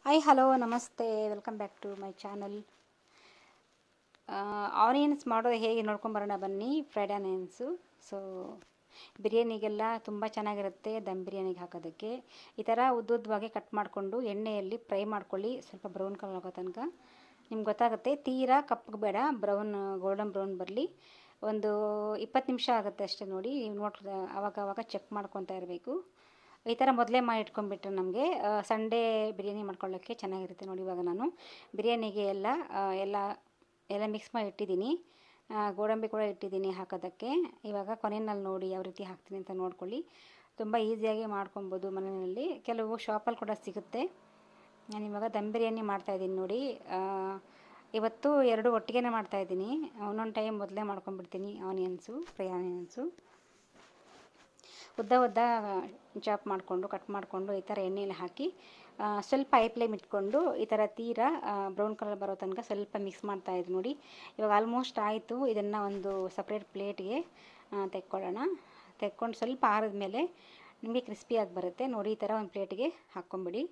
Hi hello ನಮಸ್ತೆ, welcome back to my channel. Onions ಮಾಡೋದು ಹೇಗೆ ನೋಡ್ಕೊಂಬರೋಣ ಬನ್ನಿ. Fried onions. ಸೊ ಬಿರಿಯಾನಿಗೆಲ್ಲ ತುಂಬ ಚೆನ್ನಾಗಿರುತ್ತೆ. ದಮ್ ಬಿರಿಯಾನಿಗೆ ಹಾಕೋದಕ್ಕೆ ಈ ಥರ ಉದ್ದುದ್ದವಾಗಿ ಕಟ್ ಮಾಡಿಕೊಂಡು ಎಣ್ಣೆಯಲ್ಲಿ ಫ್ರೈ ಮಾಡ್ಕೊಳ್ಳಿ. ಸ್ವಲ್ಪ ಬ್ರೌನ್ ಕಲರ್ ಆಗೋ ತನಕ ನಿಮ್ಗೆ ಗೊತ್ತಾಗುತ್ತೆ. ತೀರಾ ಕಪ್ಪಗೆ ಬೇಡ, ಗೋಲ್ಡನ್ ಬ್ರೌನ್ ಬರಲಿ. ಒಂದು 20 ನಿಮಿಷ ಆಗುತ್ತೆ ಅಷ್ಟೇ. ನೋಡಿ, ನೀವು ಆವಾಗ ಚೆಕ್ ಮಾಡ್ಕೊತಾ ಇರಬೇಕು. ಈ ಥರ ಮೊದಲೇ ಮಾಡಿ ಇಟ್ಕೊಂಡ್ಬಿಟ್ರೆ ನಮಗೆ ಸಂಡೇ ಬಿರಿಯಾನಿ ಮಾಡ್ಕೊಳ್ಳೋಕ್ಕೆ ಚೆನ್ನಾಗಿರುತ್ತೆ. ನೋಡಿ, ಇವಾಗ ನಾನು ಬಿರಿಯಾನಿಗೆ ಎಲ್ಲ ಮಿಕ್ಸ್ ಮಾಡಿ ಇಟ್ಟಿದ್ದೀನಿ. ಗೋಡಂಬಿ ಕೂಡ ಇಟ್ಟಿದ್ದೀನಿ ಹಾಕೋದಕ್ಕೆ. ಇವಾಗ ಕೊನೆಯಲ್ಲಿ ನೋಡಿ ಯಾವ ರೀತಿ ಹಾಕ್ತೀನಿ ಅಂತ ನೋಡ್ಕೊಳ್ಳಿ. ತುಂಬ ಈಸಿಯಾಗಿ ಮಾಡ್ಕೊಬೋದು ಮನೆಯಲ್ಲಿ. ಕೆಲವು ಶಾಪಲ್ಲಿ ಕೂಡ ಸಿಗುತ್ತೆ. ನಾನು ಇವಾಗ ದಮ್ ಬಿರಿಯಾನಿ ಮಾಡ್ತಾಯಿದ್ದೀನಿ ನೋಡಿ. ಇವತ್ತು 2 ಒಟ್ಟಿಗೆ ಮಾಡ್ತಾಯಿದ್ದೀನಿ. ಒಂದೊಂದು ಟೈಮ್ ಮೊದಲೇ ಮಾಡ್ಕೊಂಡ್ಬಿಡ್ತೀನಿ. ಫ್ರೈ ಆನಿಯನ್ಸು ಉದ್ದ ಚಾಪ್ ಮಾಡಿಕೊಂಡು ಕಟ್ ಮಾಡಿಕೊಂಡು ಈ ಥರ ಎಣ್ಣೆಯಲ್ಲಿ ಹಾಕಿ ಸ್ವಲ್ಪ ಹೈ ಫ್ಲೇಮ್ ಇಟ್ಕೊಂಡು ಈ ಥರ ತೀರಾ ಬ್ರೌನ್ ಕಲರ್ ಬರೋ ತನಕ ಸ್ವಲ್ಪ ಮಿಕ್ಸ್ ಮಾಡ್ತಾಯಿದ್ದು ನೋಡಿ. ಇವಾಗ ಆಲ್ಮೋಸ್ಟ್ ಆಯಿತು. ಇದನ್ನು ಒಂದು ಸಪ್ರೇಟ್ ಪ್ಲೇಟ್ಗೆ ತೆಕ್ಕೊಂಡು ಸ್ವಲ್ಪ ಆರಿದ್ಮೇಲೆ ನಿಮಗೆ ಕ್ರಿಸ್ಪಿಯಾಗಿ ಬರುತ್ತೆ ನೋಡಿ. ಈ ಥರ ಒಂದು ಪ್ಲೇಟಿಗೆ ಹಾಕ್ಕೊಂಬಿಡಿ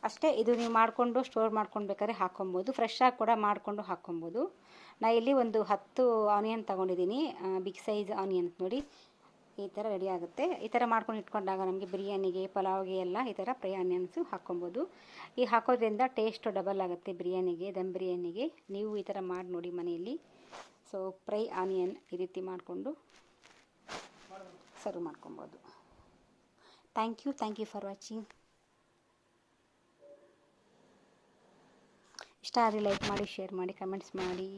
ಅಷ್ಟೇ. ಇದು ನೀವು ಮಾಡಿಕೊಂಡು ಸ್ಟೋರ್ ಮಾಡ್ಕೊಂಡು ಬೇಕಾದ್ರೆ ಹಾಕ್ಕೊಬೋದು. ಫ್ರೆಶ್ಶಾಗಿ ಕೂಡ ಮಾಡಿಕೊಂಡು ಹಾಕ್ಕೊಬೋದು. ನಾನು ಇಲ್ಲಿ ಒಂದು 10 ಆನಿಯನ್ ತೊಗೊಂಡಿದ್ದೀನಿ, ಬಿಗ್ ಸೈಜ್ ಆನಿಯನ್. ನೋಡಿ, ಈ ಥರ ರೆಡಿ ಆಗುತ್ತೆ. ಈ ಥರ ಮಾಡ್ಕೊಂಡು ಇಟ್ಕೊಂಡಾಗ ನಮಗೆ ಬಿರಿಯಾನಿಗೆ, ಪಲಾವ್ಗೆ ಎಲ್ಲ ಈ ಥರ ಫ್ರೈ ಆನಿಯನ್ಸು ಹಾಕ್ಕೊಬೋದು. ಈ ಹಾಕೋದ್ರಿಂದ ಟೇಸ್ಟು ಡಬಲ್ ಆಗುತ್ತೆ ಬಿರಿಯಾನಿಗೆ, ದಮ್ ಬಿರಿಯಾನಿಗೆ. ನೀವು ಈ ಥರ ಮಾಡಿ ನೋಡಿ ಮನೆಯಲ್ಲಿ. ಸೊ ಫ್ರೈ ಆನಿಯನ್ ಈ ರೀತಿ ಮಾಡಿಕೊಂಡು ಸರ್ವ್ ಮಾಡ್ಕೊಬೋದು. Thank you for watching. ಇಷ್ಟ ಆದರೆ ಲೈಕ್ ಮಾಡಿ, ಶೇರ್ ಮಾಡಿ, ಕಮೆಂಟ್ಸ್ ಮಾಡಿ.